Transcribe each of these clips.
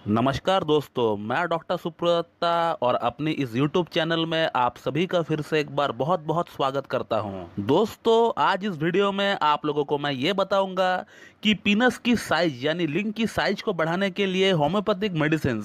नमस्कार दोस्तों, मैं डॉक्टर सुप्रता और अपनी इस YouTube चैनल में आप सभी का फिर से एक बार बहुत बहुत स्वागत करता हूं। दोस्तों, आज इस वीडियो में आप लोगों को मैं ये बताऊंगा कि पीनस की साइज यानी लिंग की साइज को बढ़ाने के लिए होम्योपैथिक मेडिसिन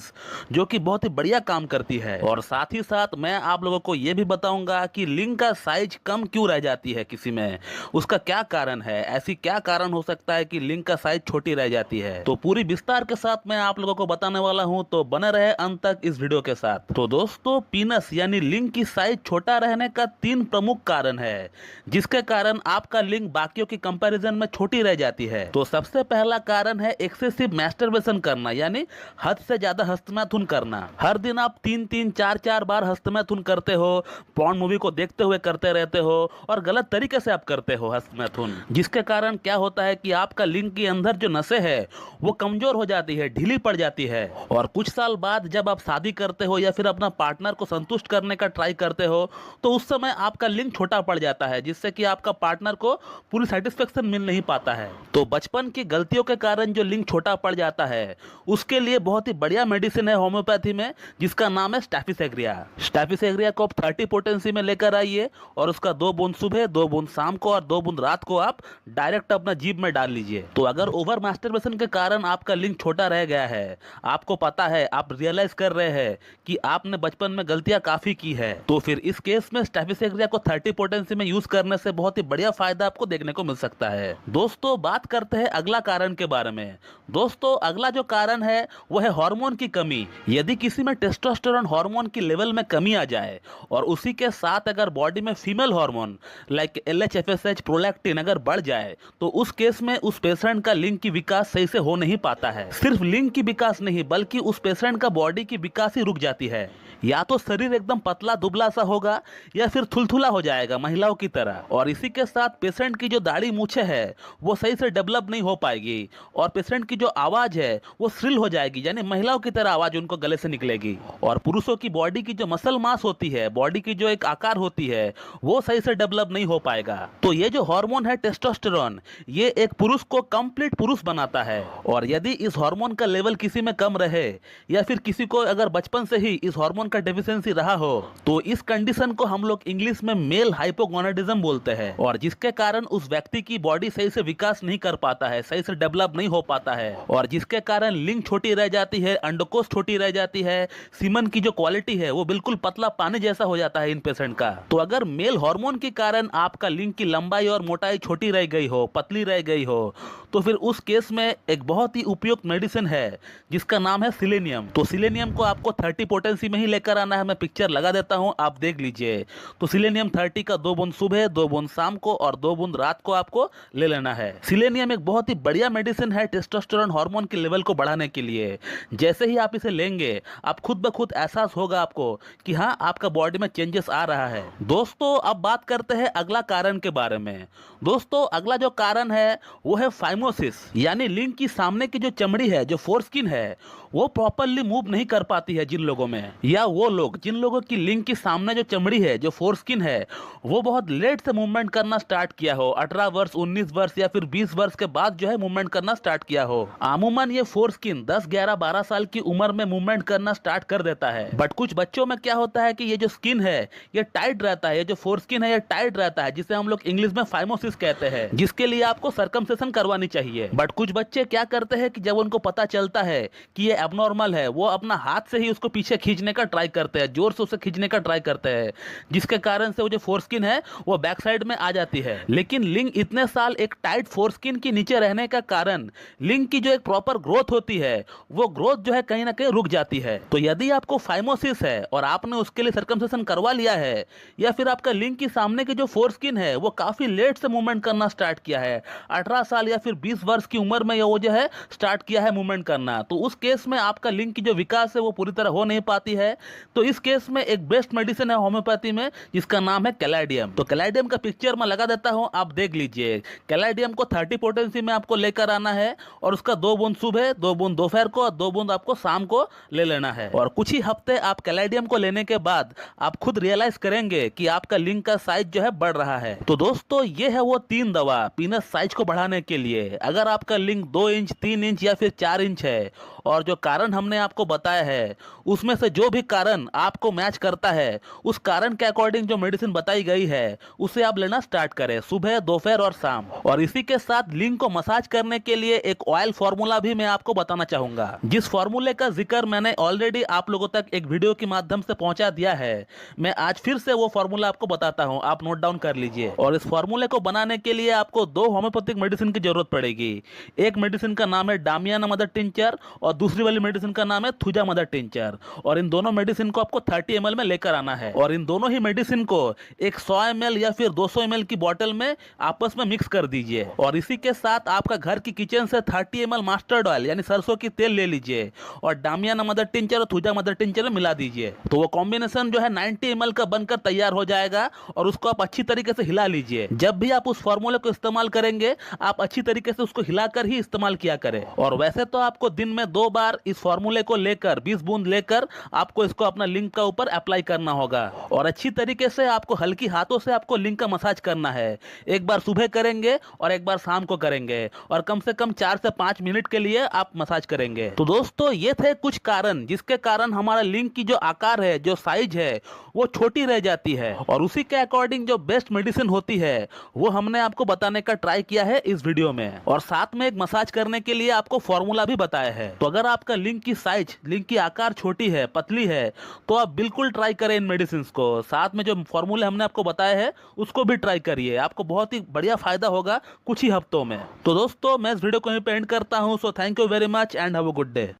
जो कि बहुत ही बढ़िया काम करती है, और साथ ही साथ मैं आप लोगों को ये भी बताऊंगा कि लिंग का साइज कम क्यों रह जाती है किसी में, उसका क्या कारण है, ऐसी क्या कारण हो सकता है कि लिंग का साइज छोटी रह जाती है। तो पूरी विस्तार के साथ मैं आप लोगों को बताने वाला हूं, तो बने रहे अंत तक इस वीडियो के साथ। तो दोस्तों, पीनस यानी लिंग की साइज छोटा रहने का 3 प्रमुख कारण है जिसके कारण आपका लिंग बाकियों की कंपैरिजन में छोटी रह जाती है। तो सबसे पहला कारण है एक्सेसिव मैस्टरबेशन करना, यानी हद से ज्यादा हस्तमैथुन करना। हर दिन आप 3-3, 4-4 बार हस्तमैथुन करते हो, पॉर्न मूवी को देखते हुए करते रहते हो और गलत तरीके से आप करते हो हस्तमैथुन, जिसके कारण क्या होता है कि आपका लिंग के अंदर जो नसें है वो कमजोर हो जाती है, ढीली पड़ जाती है। और कुछ साल बाद जब आप शादी करते हो या फिर अपना पार्टनर को संतुष्ट करने का ट्राई करते हो, तो उस समय आपका लिंग छोटा पड़ जाता है, जिससे कि आपका पार्टनर को पूरी सेटिस्फेक्शन मिल नहीं पाता है। तो बचपन की गलतियों के कारण जो लिंग छोटा पड़ जाता है, उसके लिए बहुत ही बढ़िया मेडिसिन है होम्योपैथी में, जिसका नाम है स्टैफिसेग्रिया। स्टैफिसेग्रिया को आप 30 पोटेंसी में लेकर आइए और उसका 2 बूंद सुबह, 2 बूंद शाम को और 2 बूंद रात को आप डायरेक्ट अपना जीभ में डाल लीजिए। तो अगर ओवर मास्टरबेशन के कारण आपका लिंग छोटा रह गया है, आपको पता है, आप रियलाइज कर रहे हैं कि आपने बचपन में गलतियां काफी की है, तो फिर इस केस में स्टैफिसेग्रिया को 30 पोटेंसी में यूज करने से बहुत ही बढ़िया फायदा आपको देखने को मिल सकता है। दोस्तों, बात करते हैं अगला कारण के बारे में। दोस्तों, अगला जो कारण है वो है हार्मोन की कमी। यदि किसी में टेस्टोस्टेरोन हार्मोन की लेवल में कमी आ जाए और उसी के साथ अगर बॉडी में female hormone like LH, FSH, prolactin अगर बढ़ जाए, तो उस केस में उस पेशेंट का लिंग की विकास सही से हो नहीं पाता है। सिर्फ लिंग की विकास नहीं, बल्कि उस पेशेंट का बॉडी की विकास ही रुक जाती है। या तो शरीर एकदम पतला दुबला सा होगा या फिर थुलथुला हो जाएगा महिलाओं की तरह, और इसी के साथ पेशेंट की जो दाढ़ी मूछें है वो सही से डेवलप नहीं हो पाएगी, और पेशेंट की जो आवाज है वो श्रिल हो जाएगी, यानी महिलाओं की तरह आवाज उनको गले से निकलेगी। और पुरुषों की बॉडी की जो मसल मास होती है, बॉडी की जो एक आकार होती है, वो सही से डेवलप नहीं हो पाएगा। तो ये जो हार्मोन है टेस्टोस्टेरोन, ये एक पुरुष को कंप्लीट पुरुष बनाता है, और यदि इस हार्मोन का लेवल किसी में कम रहे या फिर किसी को अगर बचपन से ही इस हार्मोन का डेफिशिएंसी रहा हो, तो इस कंडीशन को हम लोग इंग्लिश में मेल हाइपोगोनाडिज्म बोलते हैं, और जिसके कारण उस व्यक्ति की बॉडी सही से विकास नहीं कर पाता है, सही से डेवलप नहीं हो पाता है, और जिसके कारण लिंग छोटी रह जाती है, अंडकोश छोटी रह जाती है, सीमन की जो क्वालिटी है वो बिल्कुल पतला पानी जैसा हो जाता है इन पेशेंट का। तो अगर मेल हार्मोन के कारण आपका लिंग की लंबाई और मोटाई छोटी रह गई हो, पतली रह गई हो, तो फिर उस केस में एक बहुत ही उपयुक्त मेडिसिन है जिसका नाम है सिलेनियम। तो सिलेनियम को आपको 30 पोटेंसी में ही लेकर आना है। मैं पिक्चर लगा देता हूं, आप देख लीजिए। तो सिलेनियम 30 का 2 बूंद सुबह, 2 बूंद शाम को और 2 बूंद रात को आपको ले लेना है। सिलेनियम एक बहुत ही बढ़िया मेडिसिन है टेस्टोस्टेरोन हार्मोन के लेवल को बढ़ाने के लिए। जैसे ही आप इसे लेंगे, आप खुद ब खुद एहसास होगा आपको कि हाँ, आपका बॉडी में चेंजेस आ रहा है। दोस्तों, अब बात करते हैं अगला कारण के बारे में। दोस्तों, अगला जो कारण है वो है फाइमोसिस, यानी लिंग की सामने की जो चमड़ी है, जो फोरस्किन है, वो प्रॉपरली मूव नहीं कर पाती है जिन लोगों में, या वो लोग जिन लोगों की लिंग की सामने जो चमड़ी है, जो फोरस्किन है, वो बहुत लेट से मूवमेंट करना स्टार्ट किया हो, 18 वर्ष, 19 वर्ष या फिर 20 वर्ष के बाद जो है मूवमेंट करना स्टार्ट किया हो। अमूमन ये फोरस्किन 10, 11, 12 साल की उम्र में मूवमेंट करना स्टार्ट कर देता है। बट कुछ बच्चों में क्या होता है कि ये जो स्किन है ये टाइट रहता है, ये जो फोरस्किन है ये टाइट रहता है, जिसे हम लोग इंग्लिश में फाइमोसिस कहते हैं, जिसके लिए आपको सर्कमसेशन करवानी चाहिए। बट कुछ बच्चे क्या करते हैं कि जब उनको पता चलता है कि ये एबनॉर्मल है, वो अपना हाथ से ही उसको पीछे खींचने का ट्राई करते हैं, जोर से उसे खींचने का ट्राई करते हैं, जिसके कारण से वो जो फोरस्किन है वो बैक साइड में आ जाती है। लेकिन लिंग इतने साल एक टाइट फोरस्किन के नीचे रहने का कारण लिंग की जो एक प्रॉपर ग्रोथ होती है, वो ग्रोथ जो है कहीं ना कहीं रुक जाती है। तो यदि आपको फाइमोसिस है और आपने उसके लिए सर्कमसेशन करवा लिया है, या फिर आपका लिंग की सामने की जो फोरस्किन है वो काफी लेट से मूवमेंट करना स्टार्ट किया है, 18 साल या फिर 20 वर्ष की उम्र में वो जो है स्टार्ट किया है मूवमेंट करना, तो उस केस में आपका लिंग की जो विकास है वो पूरी तरह हो नहीं पाती है। तो इस केस में एक बेस्ट मेडिसिन है होम्योपैथी में, जिसका नाम है कैलाडियम। तो कैलाडियम का पिक्चर मैं लगा देता हूं, आप देख लीजिए। कैलाडियम को 30 पोटेंसी में आपको लेकर आना है, और उसका 2 बूंद सुबह, 2 बूंद दोपहर को और 2 बूंद आपको शाम को ले लेना है। और कुछ ही हफ्ते आप कैलाडियम को लेने के बाद आप खुद रियलाइज करेंगे कि आपका लिंग का साइज जो है बढ़ रहा है। तो दोस्तों, ये है वो 3 दवा पीनस साइज को बढ़ाने के लिए। अगर आपका लिंग 2 इंच, 3 इंच या फिर 4 इंच है और जो कारण हमने आपको बताया है उसमें से जो भी कारण आपको मैच करता है उस कारण के अकॉर्डिंग जो मेडिसिन बताई गई है उसे आप लेना स्टार्ट करें सुबह, दोपहर और शाम। और इसी के साथ लिंग को मसाज करने के लिए एक ऑयल फॉर्मूला भी मैं आपको बताना चाहूंगा, जिस फॉर्मूले का जिक्र मैंने ऑलरेडी आप लोगों तक एक वीडियो के माध्यम से पहुंचा दिया है। मैं आज फिर से वो फॉर्मूला आपको बताता हूं, आप नोट डाउन कर लीजिए। और इस फॉर्मूले को बनाने के लिए आपको 2 होम्योपैथिक मेडिसिन की जरूरत पड़ेगी। एक मेडिसिन का नाम है डामियाना मदर टिंचर और दूसरी वाली मेडिसिन का नाम है थुजा मदर टिंचर। और इन दोनों मेडिसिन को आपको 30 ml में लेकर आना है और इन दोनों ही मेडिसिन को एक 100 ml या फिर 200 ml की बोतल में आपस में मिक्स कर दीजिए। और इसी के साथ आपका घर की किचन से 30 ml मस्टर्ड ऑयल यानी सरसों की तेल ले लीजिए और डामियाना मदर टिंचर और थुजा मदर टिंचर में मिला दीजिए। तो वो कॉम्बिनेशन जो है 90 ml का बनकर तैयार हो जाएगा और उसको आप अच्छी तरीके से हिला लीजिए। जब भी आप उस फॉर्मूले को इस्तेमाल करेंगे आप अच्छी तरीके से उसको हिलाकर ही इस्तेमाल किया करें। और वैसे तो आपको दिन में 2 बार इस फॉर्मूले को लेकर 20 बूंद लेकर आपको इसको अपना लिंग का ऊपर अप्लाई करना होगा और अच्छी तरीके से आपको हल्की हाथों से आपको लिंग का मसाज करना है। एक बार सुबह करेंगे और एक बार शाम को करेंगे और कम से कम 4 से 5 मिनट के लिए आप मसाज करेंगे। तो दोस्तों ये थे कुछ कारण जिसके कारण हमारा लिंग की जो आकार है, जो साइज है वो छोटी रह जाती है और उसी के अकॉर्डिंग जो बेस्ट मेडिसिन होती है वो हमने आपको बताने का ट्राई किया है इस वीडियो में। और साथ में एक मसाज करने के लिए आपको फॉर्मूला भी बताया है। तो अगर आपका लिंग की साइज, लिंग की आकार छोटी है, पतली है, तो आप बिल्कुल ट्राई करें इन मेडिसिन को। साथ में जो फॉर्मूले हमने आपको बताया है उसको भी ट्राई करिए, आपको बहुत ही बढ़िया फायदा होगा कुछ ही हफ्तों में। तो दोस्तों मैं इस वीडियो को यहीं पे एंड करता हूं। So thank you very much and have a good day.